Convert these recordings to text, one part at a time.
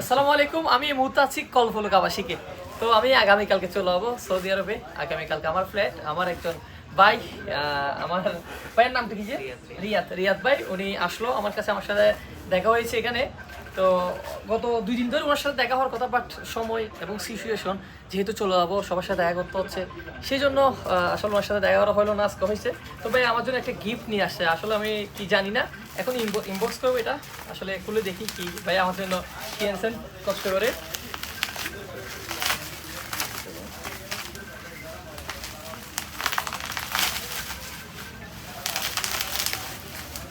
আসসালামু আলাইকুম। আমি এই মুহূর্তে আছি কলফলক আবাসিকে। তো আমি আগামীকালকে চলে যাবো সৌদি আরবে। আগামীকালকে আমার ফ্ল্যাট, আমার একজন ভাই, আমার ভাইয়ের নামটা কি যে রিয়াদ রিয়াদ ভাই, উনি আসলো আমার কাছে, আমার সাথে দেখা হয়েছে এখানে। তো গত 2 দিন ধরে ওনার সাথে দেখা হওয়ার কথা, বাট সময় এবং সিচুয়েশন যেহেতু চলে যাবো, সবার সাথে দেখা করতে হচ্ছে, সেই জন্য আসলে ওনার সাথে দেখা করা হলো না, আজকে হয়েছে। তো ভাই আমার জন্য একটা গিফট নিয়ে আসছে, আসলে আমি কি জানি না, এখন ইনবক্স করবো এটা, আসলে খুলে দেখি কি ভাই আমার জন্য কি আনছেন কষ্ট করে।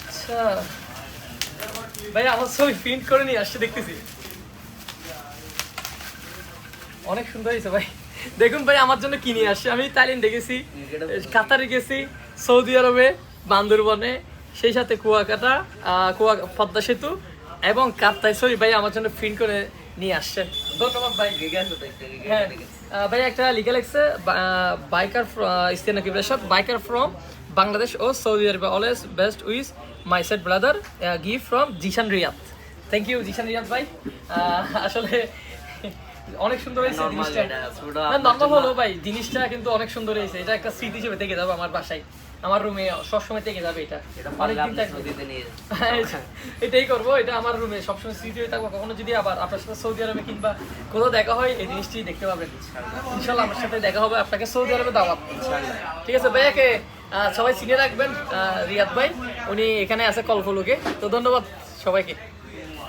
আচ্ছা ভাই, আমার ছবি প্রিন্ট করে নিয়ে আসছে, দেখতেছি অনেক সুন্দর হয়েছে ভাই। দেখুন ভাই আমার জন্য কি নিয়ে আসছে। আমি থাইল্যান্ডে গেছি, কাতারে গেছি, সৌদি আরবে, বান্দরবনে, সেই সাথে কুয়াকাটা, পদ্মা সেতু এবং কাপ্তাই ছবি ভাই আমার জন্য প্রিন্ট করে নিয়ে আসছে। ধন্যবাদ ভাই। হ্যাঁ ভাই, একটা লিখে লিখছে বাইকার ইস্তেনা কিবরেশক বাইকার ফ্রম বাংলাদেশ ও সৌদি আরবে, always best wish my set brother, gift from Zeeshan Riyad. Thank you Zeeshan Riyad ভাই। আসলে অনেক সুন্দর হয়েছে জিনিসটা। না নর্মাল হলো ভাই, জিনিসটা কিন্তু অনেক সুন্দর হয়েছে। এটা একটা স্মৃতি হিসেবে থেকে যাবে আমার বাসায়, আমার রুমে সবসময় থেকে যাবে। এটা অনেকদিন থাকবে। এটাই করবো, এটা আমার রুমে সবসময় স্মৃতি হয়ে থাকবো। কখনো যদি আবার আপনার সাথে সৌদি আরবে কিংবা কোথাও দেখা হয়, এই জিনিসটি দেখতে পাবেন ইনশাল্লাহ। আমার সাথে দেখা হবে, আপনাকে সৌদি আরবে দাওয়াত। ঠিক আছে ভাইয়াকে সবাই চিনে রাখবেন, রিয়াদ ভাই, উনি এখানে আছে কলফলুকে। তো ধন্যবাদ সবাইকে।